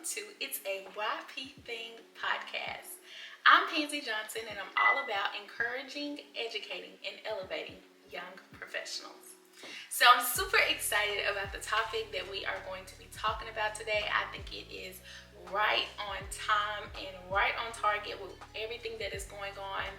to It's a YP Thing podcast. I'm Pansy Johnson, and I'm all about encouraging, educating, and elevating young professionals. So I'm super excited about the topic that we are going to be talking about today. I think it is right on time and right on target with everything that is going on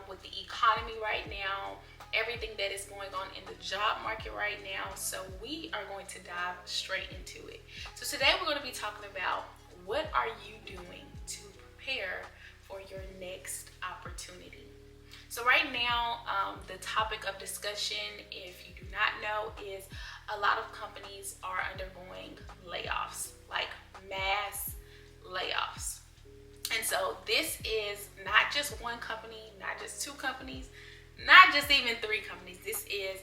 with the economy right now, everything that is going on in the job market right now. So we are going to dive straight into it. So today we're going to be talking about what are you doing to prepare for your next opportunity. So right now, the topic of discussion, if you do not know, is a lot of companies are undergoing layoffs, like mass layoffs. And so this is not just one company, not just two companies, not just even three companies. This is,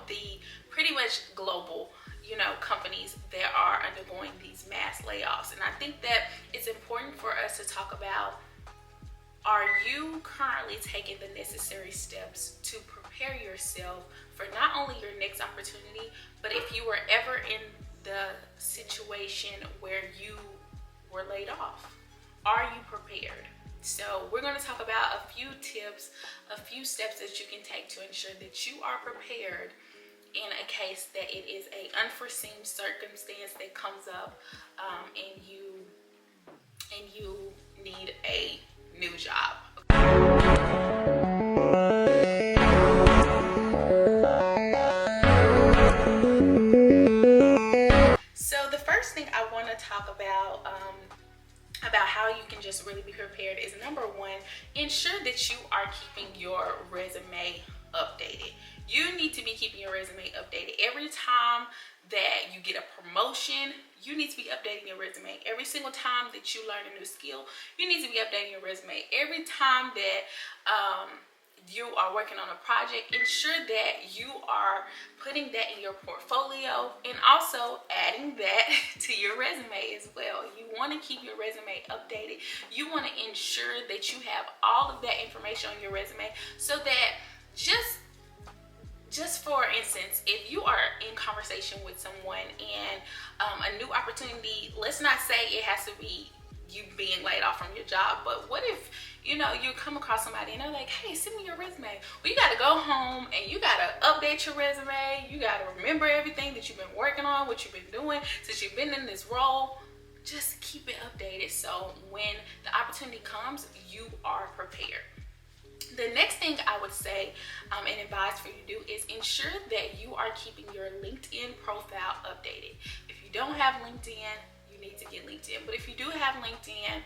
the pretty much global, companies that are undergoing these mass layoffs. And I think that it's important for us to talk about, are you currently taking the necessary steps to prepare yourself for not only your next opportunity, but if you were ever in the situation where you were laid off? Are you prepared? So we're going to talk about a few tips, a few steps that you can take to ensure that you are prepared in a case that it is an unforeseen circumstance that comes up and you need a new job. So the first thing I want to talk about how you can just really be prepared is, number one, ensure that you are keeping your resume updated. You need to be keeping your resume updated. Every time that you get a promotion, you need to be updating your resume. Every single time that you learn a new skill, you need to be updating your resume. Every time that you are working on a project, ensure that you are putting that in your portfolio and also adding that to your resume as well. You want to keep your resume updated. You want to ensure that you have all of that information on your resume so that just for instance, if you are in conversation with someone and a new opportunity, let's not say it has to be you being laid off from your job, but what if you come across somebody and they're like, hey, send me your resume. Well, you got to go home and you got to update your resume. You got to remember everything that you've been working on, what you've been doing since you've been in this role. Just keep it updated so when the opportunity comes, you are prepared. The next thing I would say and advise for you to do is ensure that you are keeping your LinkedIn profile updated. If you don't have LinkedIn, you need to get LinkedIn. But if you do have LinkedIn,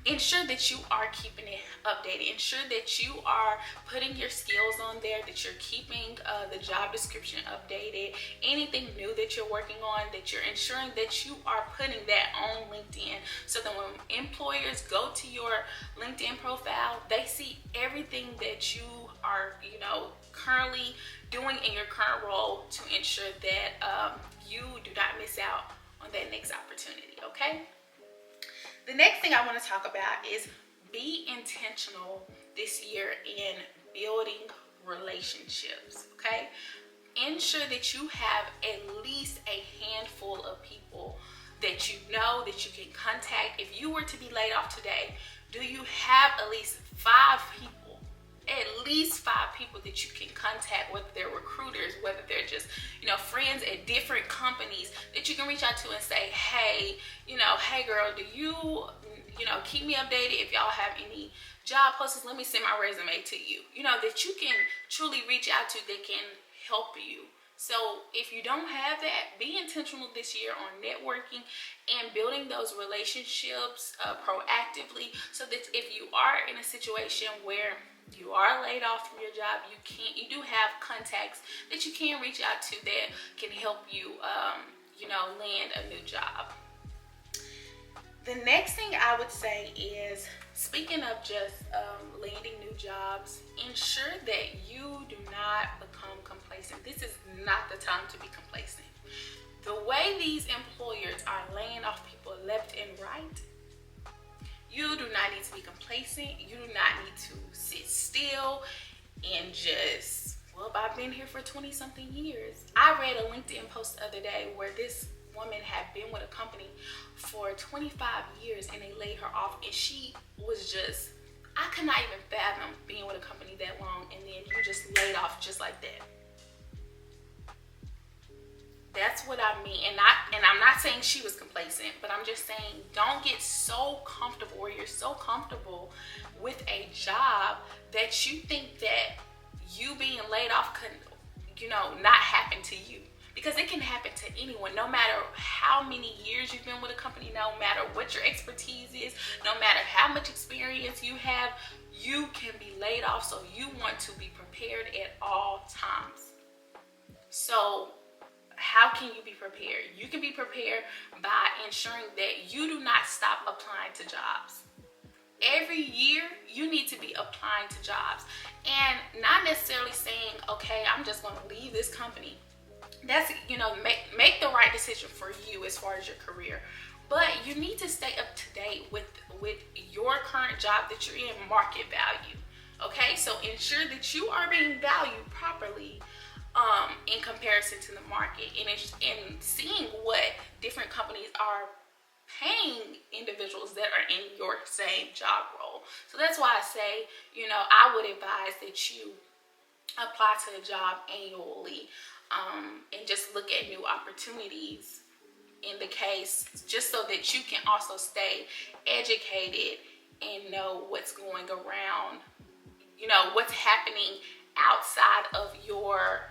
ensure that you are keeping it updated. Ensure that you are putting your skills on there, that you're keeping the job description updated. Anything new that you're working on, that you're ensuring that you are putting that on LinkedIn, so that when employers go to your LinkedIn profile, they see everything that you are, currently doing in your current role to ensure that you do not miss out on that next opportunity, okay? The next thing I want to talk about is be intentional this year in building relationships, okay? Ensure that you have at least a handful of people that you know that you can contact. If you were to be laid off today, do you have at least 5 people? At least 5 people that you can contact, whether they're recruiters, whether they're just, friends at different companies that you can reach out to and say, hey, hey girl, do you, keep me updated if y'all have any job postings? Let me send my resume to you, that you can truly reach out to that can help you. So if you don't have that, be intentional this year on networking and building those relationships proactively, so that if you are in a situation where you are laid off from your job, you do have contacts that you can reach out to that can help you, land a new job. The next thing I would say is, speaking of just landing new jobs, ensure that you do not become complacent. This is not the time to be complacent. The way these employers are laying off people left and right, you do not need to be complacent. You do not need to sit still and just, I've been here for 20 something years. I read a LinkedIn post the other day where this woman had been with a company for 25 years and they laid her off, and she was just, I could not even fathom being with a company that long and then you just laid off just like that. That's what I mean. And I'm not saying she was complacent, but I'm just saying don't get so comfortable, or you're so comfortable with a job that you think that you being laid off could, not happen to you. Because it can happen to anyone, no matter how many years you've been with a company, no matter what your expertise is, no matter how much experience you have, you can be laid off. So you want to be prepared at all times. So how can you be prepared? You can be prepared by ensuring that you do not stop applying to jobs. Every year, you need to be applying to jobs, and not necessarily saying, okay, I'm just going to leave this company. That's, make the right decision for you as far as your career. But you need to stay up to date with your current job that you're in, market value. Okay, so ensure that you are being valued properly in comparison to the market, and seeing what different companies are paying individuals that are in your same job role. So that's why I say, I would advise that you apply to a job annually, and just look at new opportunities in the case, just so that you can also stay educated and know what's going around, what's happening outside of your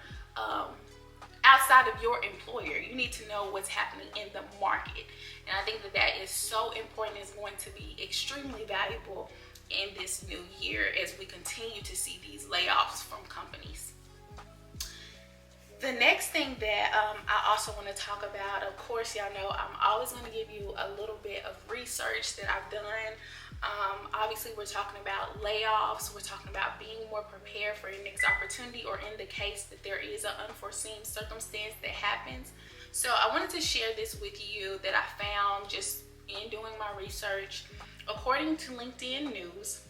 employer. You need to know what's happening in the market, and I think that is so important. It's going to be extremely valuable in this new year as we continue to see these layoffs from companies. The next thing that I also want to talk about, of course, y'all know I'm always going to give you a little bit of research that I've done. Obviously, we're talking about layoffs. We're talking about being more prepared for your next opportunity, or in the case that there is an unforeseen circumstance that happens. So I wanted to share this with you that I found just in doing my research. According to LinkedIn News,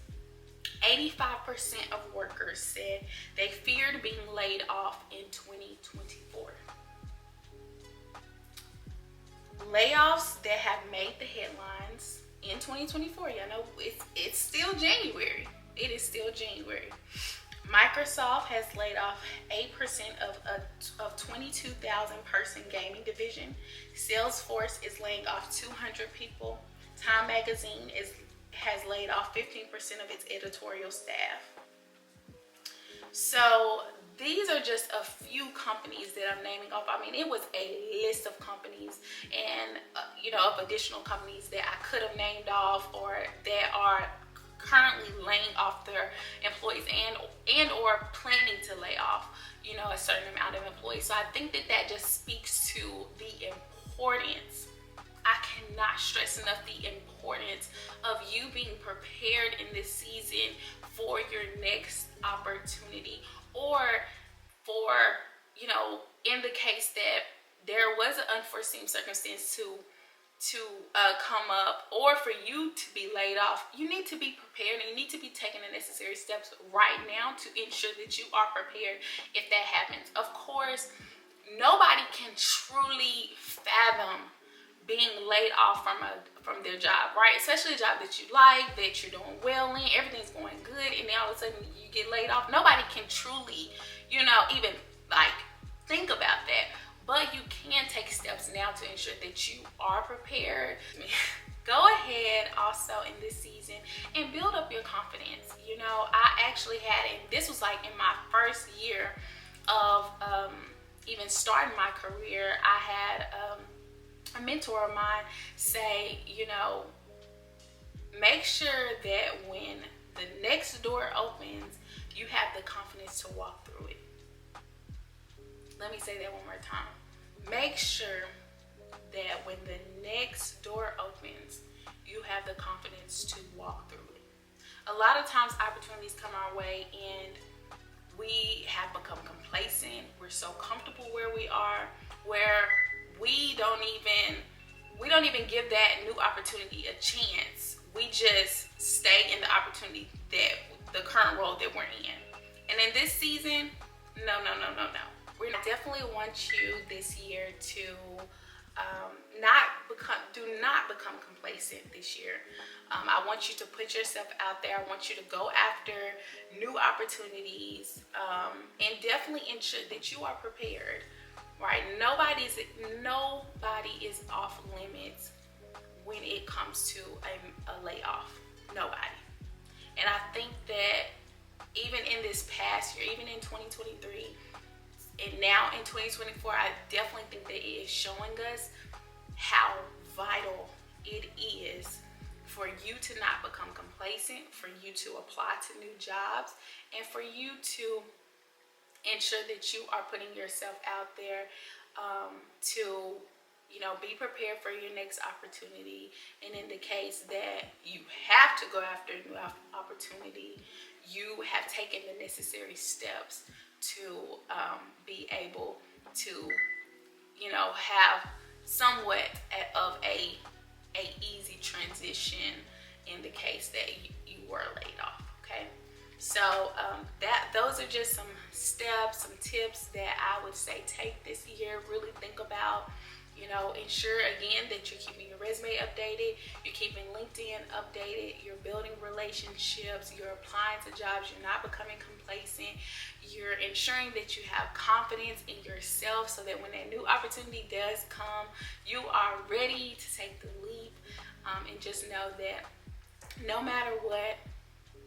85% of workers said they feared being laid off in 2024. Layoffs that have made the headlines in 2024. Y'all know it's still January. It is still January. Microsoft has laid off 8% of 22,000 person gaming division. Salesforce is laying off 200 people. Time Magazine has laid off 15% of its editorial staff. So these are just a few companies that I'm naming off. I mean, it was a list of companies and, of additional companies that I could have named off, or that are currently laying off their employees and or planning to lay off, a certain amount of employees. So I think that just speaks to the importance. I cannot stress enough the importance of you being prepared in this season for your next opportunity, or for, in the case that there was an unforeseen circumstance to come up, or for you to be laid off. You need to be prepared, and you need to be taking the necessary steps right now to ensure that you are prepared if that happens. Of course, nobody can truly fathom being laid off from their job, right? Especially a job that you like, that you're doing well in, everything's going good, and then all of a sudden you get laid off. Nobody can truly, even think about that. But you can take steps now to ensure that you are prepared. Go ahead also in this season and build up your confidence. I actually had, and this was in my first year of even starting my career, I had a mentor of mine say, make sure that when the next door opens, you have the confidence to walk through it. Let me say that one more time. Make sure that when the next door opens, you have the confidence to walk through it. A lot of times opportunities come our way and we have become complacent. We're so comfortable where we are, where we don't even give that new opportunity a chance. We just stay in the opportunity, that the current role that we're in. And in this season, no. We definitely want you this year to Do not become complacent this year. I want you to put yourself out there. I want you to go after new opportunities, and definitely ensure that you are prepared. Right? Nobody is off limits when it comes to a layoff. Nobody. And I think that even in this past year, even in 2023, and now in 2024, I definitely think that it is showing us how vital it is for you to not become complacent, for you to apply to new jobs, and for you to ensure that you are putting yourself out there to be prepared for your next opportunity. And in the case that you have to go after a new opportunity, you have taken the necessary steps to be able to have somewhat of a easy transition in the case that you were laid off. Okay, so those are just some steps, some tips that I would say take this year. Really think about. Ensure again that you're keeping your resume updated, you're keeping LinkedIn updated, you're building relationships, you're applying to jobs, you're not becoming complacent, you're ensuring that you have confidence in yourself so that when that new opportunity does come, you are ready to take the leap, and just know that no matter what,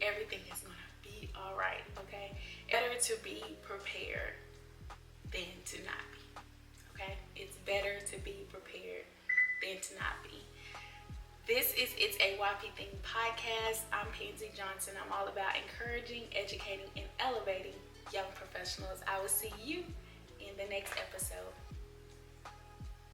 everything is going to be all right, okay? Better to be prepared than to not be. Okay, it's better to be prepared than to not be. This is It's a YP Thing podcast. I'm Pansy Johnson. I'm all about encouraging, educating, and elevating young professionals. I will see you in the next episode.